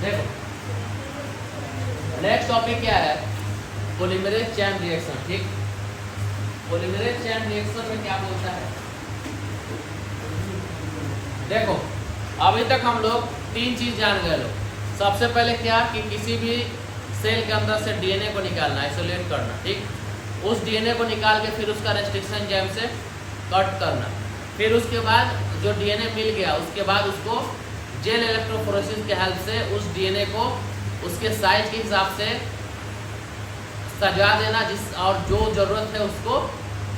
देखो next topic क्या है, पॉलीमरेज चेन रिएक्शन। ठीक, पॉलीमरेज चेन रिएक्शन में क्या बोलता है, देखो अभी तक हम लोग तीन चीज जान गए लोग। सबसे पहले क्या कि किसी भी सेल के अंदर से डीएनए को निकालना, आइसोलेट करना। ठीक, उस डीएनए को निकाल के फिर उसका रेस्ट्रिक्शन एंजाइम से कट करना, फिर उसके बाद जो डीएनए मिल गया उसके बाद उसको जेल इलेक्ट्रोफोरेसिस के हेल्प से उस डीएनए को उसके साइज के हिसाब से सजा देना, जिस और जो ज़रूरत है उसको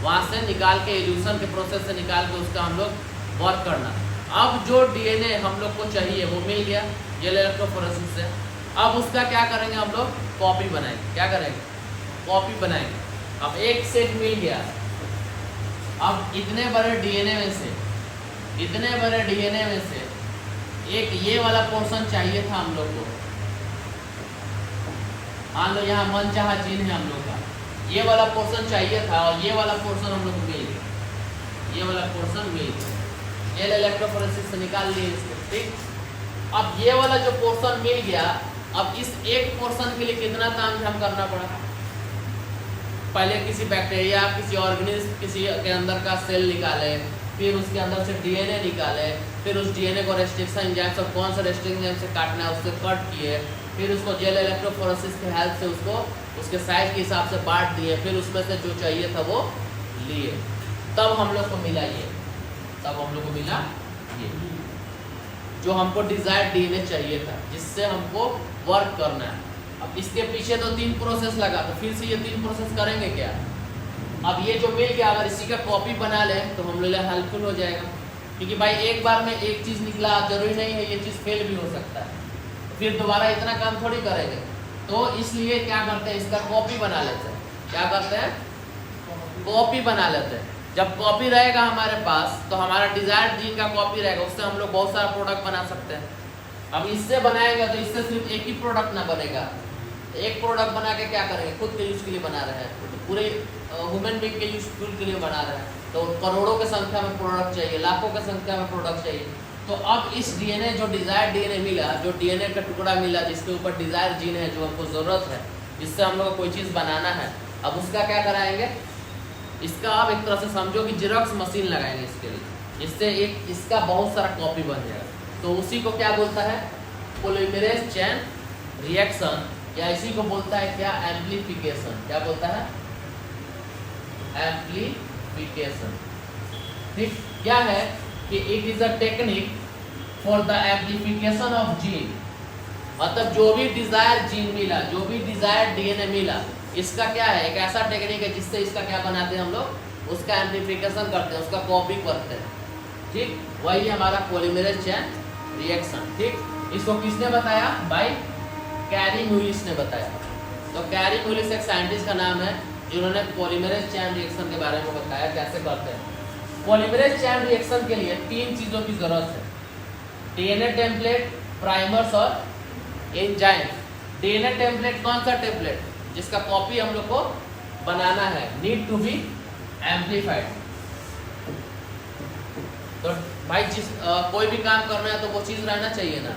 वहाँ से निकाल के इल्यूशन के प्रोसेस से निकाल के उसका हम लोग वर्क करना। अब जो डीएनए हम लोग को चाहिए वो मिल गया जेल इलेक्ट्रोफोरेसिस से। अब उसका क्या करेंगे, हम लोग कॉपी बनाएंगे। क्या करेंगे, कॉपी बनाएंगे। अब एक सेट मिल गया, अब इतने बड़े डीएनए में से एक ये वाला पोर्शन चाहिए था हम लोग को। मान लो यहाँ मनचाहा जीन है हम लोग का, ये वाला पोर्शन चाहिए था और ये वाला पोर्शन हम लोग को मिल गया, ये वाला पोर्शन मिल गया, जेल इलेक्ट्रोफोरेसिस से निकाल लिए इसको। ठीक, अब ये वाला जो पोर्शन मिल गया, अब इस एक पोर्शन के लिए कितना तामझाम करना पड़ा। पहले किसी बैक्टीरिया, किसी ऑर्गेनिज्म, किसी के अंदर का सेल निकाले, फिर उसके अंदर से डीएनए निकाले, फिर उस डीएनए को रेस्ट्रिक्शन एंजाइम से, कौन सा रेस्ट्रिक्शन एंजाइम से काटना है उससे कट किए, फिर उसको जेल इलेक्ट्रोफोरेसिस के हेल्प से उसको उसके साइज के हिसाब से बांट दिए, फिर उसमें से जो चाहिए था वो लिए, तब हम लोग को मिला ये, तब हम लोग को मिला ये जो हमको डिजायर्ड डीएनए चाहिए था, जिससे हमको वर्क करना है। अब इसके पीछे तो 3 प्रोसेस लगा, तो फिर से ये 3 प्रोसेस करेंगे क्या। अब ये जो मिल गया, अगर इसी का कॉपी बना लें तो हम लोग हेल्पफुल हो जाएगा, क्योंकि भाई एक बार में एक चीज़ निकला, जरूरी नहीं है ये चीज़ फेल भी हो सकता है, फिर दोबारा इतना काम थोड़ी करेंगे। तो इसलिए क्या करते हैं, इसका कॉपी बना लेते हैं। क्या करते हैं, कॉपी बना लेते हैं। जब कॉपी रहेगा हमारे पास तो हमारा डिजायर्ड जीन का कॉपी रहेगा, उससे हम लोग बहुत सारा प्रोडक्ट बना सकते हैं। अब इससे बनाएंगे तो इससे सिर्फ एक ही प्रोडक्ट ना बनेगा, एक प्रोडक्ट बना के क्या करेंगे, खुद के यूज के लिए बना रहे हैं, तो पूरे ह्यूमन बीइंग के यूजफुल के लिए बना रहे हैं, तो करोड़ों की संख्या में प्रोडक्ट चाहिए, लाखों की संख्या में प्रोडक्ट चाहिए। तो अब इस डीएनए, जो डिजायर्ड डीएनए मिला, जो डीएनए का टुकड़ा मिला जिसके ऊपर डिजायर्ड जीन है, जो हमको ज़रूरत है, जिससे हम लोग को कोई चीज़ बनाना है, अब उसका क्या कराएंगे, इसका आप एक तरह से समझो कि जेरॉक्स मशीन लगाएंगे इसके लिए, जिससे एक इसका बहुत सारा कॉपी बन जाएगा। तो उसी को क्या बोलता है, पॉलीमरेज चेन रिएक्शन, या इसी को बोलता है क्या, एम्प्लीफिकेशन। क्या बोलता है, एम्प्लीफिकेशन। ठीक, क्या है कि it is a technique for the amplification of gene, मतलब जो भी डिजायर जीन मिला, जो भी डिजायर डीएनए मिला, इसका क्या है, एक ऐसा टेक्निक है जिससे इसका क्या बनाते हैं हम लोग, उसका एम्प्लीफिकेशन करते हैं, उसका कॉपी करते हैं। ठीक, वही हमारा पॉलीमरेज चेन रिएक्शन। ठीक, इसको किसने बताया, भाई कैरी म्यूलिस ने बताया। तो कैरी म्यूलिस एक साइंटिस्ट का नाम है जिन्होंने पॉलीमरेज चेन रिएक्शन के बारे में बताया कैसे करते हैं। पॉलीमरेज चेन रिएक्शन के लिए 3 चीज़ों की जरूरत है, डीएनए टेम्पलेट, प्राइमर्स और एंजाइम। डीएनए टेम्पलेट कौन सा टेम्पलेट, जिसका कॉपी हम लोग को बनाना है, नीड टू बी एम्प्लीफाइड। तो भाई कोई भी काम करना है तो वो चीज़ रहना चाहिए ना।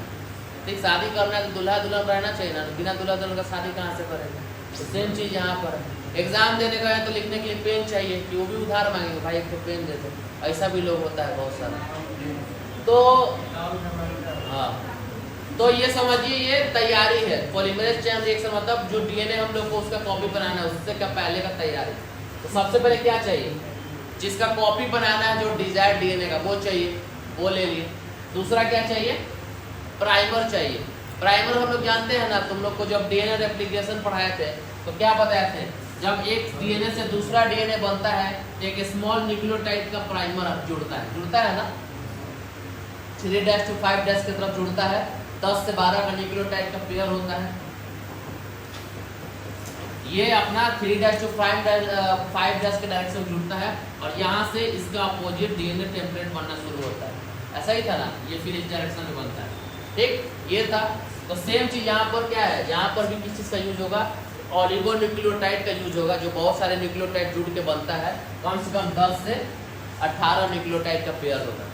ठीक, शादी करना है तो दूल्हा दुल्हन रहना चाहिए ना, बिना दूल्हा दुल्हन का शादी कहाँ से करेंगे। तो सेम चीज़ यहाँ पर है, एग्जाम देने का है तो लिखने के लिए पेन चाहिए, कि वो भी उधार मांगेंगे, भाई एक तो पेन दे दो, ऐसा भी लोग होता है बहुत सारा। तो हाँ, तो ये समझिए ये तैयारी है, पॉलीमरेज चेन रिएक्शन मतलब जो डीएनए हम लोग को उसका कॉपी बनाना है, उससे क्या पहले का तैयारी। तो सबसे पहले क्या चाहिए, जिसका कॉपी बनाना है, जो डिजायर्ड डीएनए का वो चाहिए, वो ले लिए। दूसरा क्या चाहिए, प्राइमर चाहिए। प्राइमर हम लोग जानते हैं ना, तुम लोग को जब डीएनए रेप्लिकेशन पढ़ाए थे तो क्या बताए थे, जब एक डीएनए से दूसरा डीएनए बनता है तो एक स्मॉल न्यूक्लियोटाइड का प्राइमर जुड़ता है ना, 3' to 5' की तरफ जुड़ता है, 10 से 12 का न्यूक्लियोटाइड का पेयर होता है। ये अपना 3' to 5' के डायरेक्शन जुड़ता है और यहाँ से इसका अपोजिट डीएनए टेम्पलेट बनना शुरू होता है। ऐसा ही था ना, ये फिर इस डायरेक्शन में बनता है। ठीक, ये था। तो सेम चीज यहाँ पर क्या है, यहाँ पर भी किस चीज का यूज होगा, ऑलिगोन्यूक्लियोटाइड का यूज होगा, जो बहुत सारे न्यूक्लियोटाइड जुड़ के बनता है, कम से कम 10 से 18 न्यूक्लियोटाइड का पेयर होगा।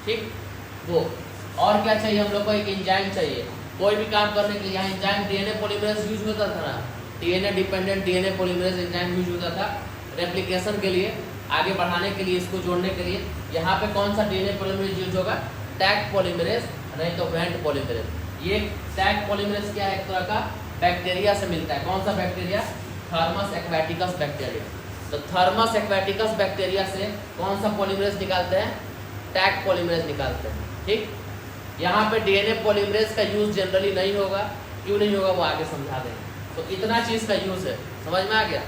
ठीक, वो और क्या चाहिए हम लोग को, एक एंजाइम चाहिए कोई भी काम करने के लिए। यहाँ एंजाइम डीएनए पॉलीमरेज यूज होता था ना, DNA dependent DNA polymerase enzyme use होता था रेप्लिकेशन के लिए, आगे बढ़ाने के लिए, इसको जोड़ने के लिए। यहाँ पे कौन सा डीएनए पॉलीमरेज यूज होगा, टैग पॉलीमरेज, नहीं तो वेंट पॉलीमरेज। ये टैग पॉलीमरेज क्या है, एक तरह का बैक्टीरिया से मिलता है। कौन सा बैक्टीरिया, थर्मस एक्वेटिकस बैक्टीरिया। तो थर्मस एक्वेटिकस बैक्टीरिया से कौन सा पॉलीमरेज निकालते हैं, टैग पॉलीमरेज निकालते हैं। ठीक, यहाँ पे डीएनए पॉलीमरेज का यूज जनरली नहीं होगा, क्यों नहीं होगा वो आगे समझा देंगे। तो इतना चीज का यूज है, समझ में आ गया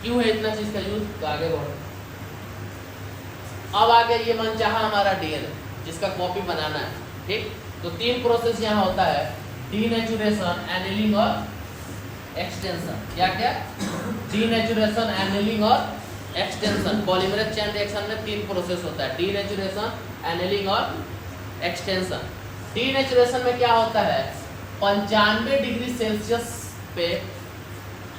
क्यों है इतना चीज का यूज। तो आगे बढ़ो, अब आगे ये मनचाहा हमारा डीएनए जिसका कॉपी बनाना है। ठीक, तो 3 प्रोसेस यहाँ होता है, डीनेचुरेशन, एनिलिंग और एक्सटेंशन। क्या क्या, डीनेचुरेशन, एनिलिंग और एक्सटेंशन। पॉलीमरेज चेन रिएक्शन में 3 प्रोसेस होता है, डीनेचुरेशन, एनिलिंग और एक्सटेंशन। डीनेचुरेशन में क्या होता है, 95 डिग्री सेल्सियस पे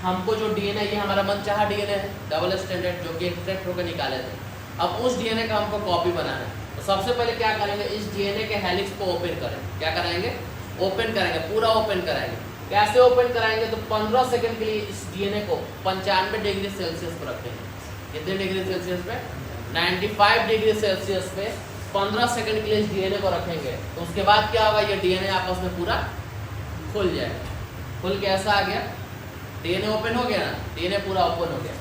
हमको जो डीएनए, ये हमारा मनचाहा डीएनए है डबल स्टैंडर्ड जो कि एक्सट्रैक्ट होकर निकाले थे, अब उस डीएनए का हमको कॉपी बनाना है। तो सबसे पहले क्या करेंगे, इस डीएनए के हेलिक्स को ओपन करें। क्या कराएंगे, ओपन करेंगे, पूरा ओपन कराएंगे। कैसे ओपन कराएंगे, तो 15 सेकंड के लिए इस डीएनए को 95 डिग्री सेल्सियस पर रखेंगे। कितने डिग्री सेल्सियस पे, 95 डिग्री सेल्सियस पे 15 सेकंड के लिए इस डीएनए को रखेंगे। तो उसके बाद क्या होगा, ये डीएनए आपस में पूरा खुल जाएगा। खुल के ऐसा आ गया, डीएनए ओपन हो गया ना, डीएनए पूरा ओपन हो गया।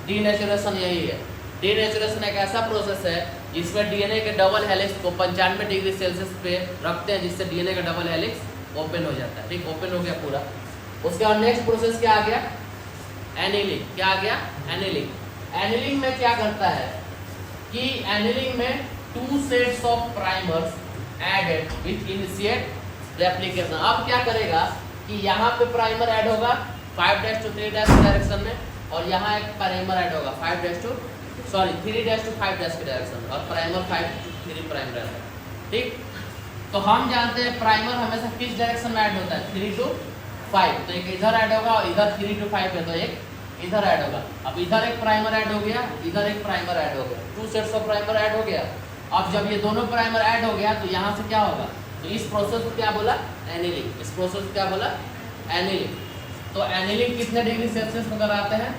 डीनेचुरेशन यही है। डीनेचुरेशन एक ऐसा प्रोसेस है जिसमें डीएनए के डबल हेलिक्स को 95 डिग्री सेल्सियस पे रखते हैं, जिससे डीएनए का डबल हेलिक्स ओपन हो जाता है। ठीक, ओपन हो गया पूरा। उसके बाद नेक्स्ट प्रोसेस क्या आ गया, एनिलिंग। क्या आ गया, एनिलिंग। एनिलिंग में क्या करता है कि एनिलिंग में 2 sets of primers added with initiate replication. अब क्या करेगा कि यहाँ पे प्राइमर ऐड होगा 5' to 3' डायरेक्शन में, और यहाँ एक प्राइमर ऐड होगा 3' to 5' के डायरेक्शन में, और प्राइमर 5 to 3' प्राइमर है। ठीक, तो हम जानते हैं प्राइमर हमेशा किस डायरेक्शन में ऐड होता है, 3 to 5। तो एक इधर ऐड होगा और इधर 3 to 5 है, तो एक इधर ऐड होगा। अब इधर एक प्राइमर ऐड हो गया, इधर एक प्राइमर ऐड हो गया, 2 सेट्स ऑफ प्राइमर ऐड हो गया। अब जब ये दोनों प्राइमर ऐड हो गया तो यहाँ से क्या होगा, तो इस प्रोसेस को क्या बोला, एनिलिंग। इस प्रोसेस को क्या बोला, एनिलिंग। तो एनिलिंग कितने डिग्री सेल्सियस में कराते हैं,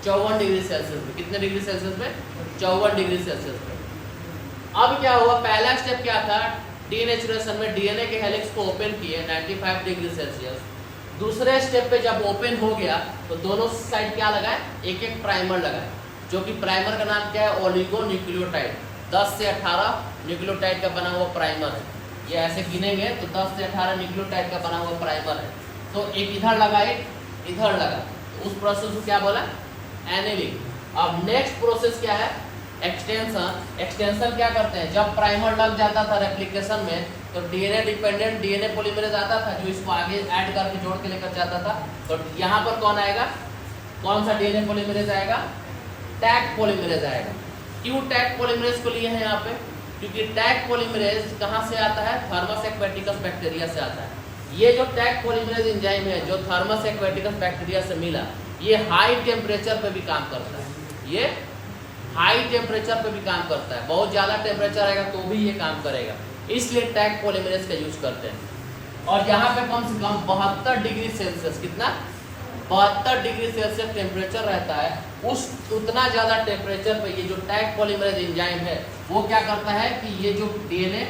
54 डिग्री सेल्सियस में। कितने डिग्री सेल्सियस में, 54 डिग्री सेल्सियस में। अब क्या हुआ, पहला स्टेप क्या था, डीनेचुरेशन में डीएनए के हेलिक्स को ओपन किए 95 डिग्री सेल्सियस। दूसरे स्टेप पे जब ओपन हो गया तो दोनों साइड क्या लगाए, एक एक प्राइमर लगाए, जो कि प्राइमर का नाम क्या है, ओलिगोन्यूक्लियोटाइड। 10 से 18 न्यूक्लियोटाइड का बना हुआ प्राइमर है। ये ऐसे गिनेंगे तो 10 से 18 न्यूक्लियोटाइड का बना हुआ प्राइमर है। तो एक इधर लगा, एक इधर लगा, तो उस प्रोसेस को क्या बोला, एनिलिंग। अब नेक्स्ट प्रोसेस क्या है, एक्सटेंशन। एक्सटेंशन क्या करते हैं, जब प्राइमर लग जाता था रेप्लिकेशन में तो डीएनए डिपेंडेंट डीएनए पॉलीमरेज आता था जो इसको आगे ऐड करके जोड़ के लेकर जाता था। तो यहाँ पर कौन आएगा, कौन सा डीएनए पॉलीमरेज आएगा, टैग पॉलीमरेज आएगा। क्यों टैग पॉलीमरेज को लिए हैं यहाँ पे, क्योंकि टैग पॉलीमरेज कहाँ से आता है, थर्मस एक्वेटिकस बैक्टीरिया से आता है। ये जो टैग पॉलीमरेज एंजाइम है जो थर्मस एक्वेटिकस बैक्टीरिया से मिला, ये हाई टेम्परेचर पे भी काम करता है। ये हाई टेम्परेचर पे भी काम करता है, बहुत ज़्यादा टेम्परेचर आएगा तो भी ये काम करेगा, इसलिए टैग पॉलीमरेज का यूज करते हैं। और यहाँ पे कम से कम 72 डिग्री सेल्सियस, कितना, 72 डिग्री सेल्सियस टेम्परेचर रहता है। उतना ज़्यादा टेम्परेचर पे ये जो टैग पॉलीमरेज एंजाइम है वो क्या करता है कि ये जो डीएनए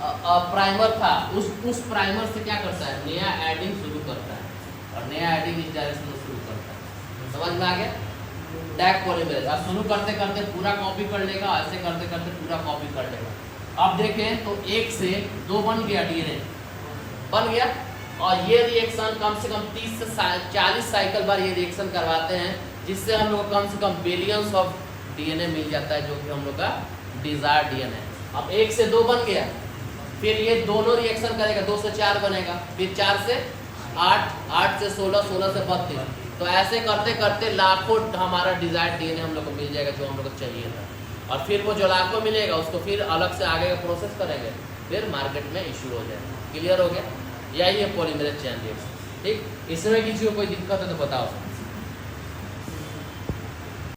प्राइमर था उस प्राइमर से क्या करता है, नया एडिंग शुरू करता है, और नया एडिंग इस डायरेक्शन में शुरू करता है। समझ में आ गया, टैग पॉलीमरेज। अब शुरू करते करते पूरा कॉपी कर लेगा, ऐसे करते करते पूरा कॉपी कर लेगा। अब देखें तो 1 से 2 बन गया, डीएनए बन गया, और ये रिएक्शन कम से कम 30 से 40 साइकिल बार ये रिएक्शन करवाते हैं, जिससे हम लोग को कम से कम बिलियंस ऑफ डीएनए मिल जाता है, जो कि हम लोग का डिजायर्ड डीएनए। अब 1 से 2 बन गया, फिर ये दोनों रिएक्शन करेगा, 2 से 4 बनेगा, फिर 4 से 8, 8 से 16, 16 से 32। तो ऐसे करते करते लाखों हमारा डिजायर्ड डीएनए हम लोग को मिल जाएगा जो हम लोग को चाहिए था। और फिर वो जो लाखों मिलेगा उसको फिर अलग से आगे का प्रोसेस करेंगे, फिर मार्केट में इशू हो जाएगा। क्लियर हो गया, यही है पॉलीमरेज चेन रिएक्शन। ठीक, इसमें किसी को कोई दिक्कत है तो बताओ।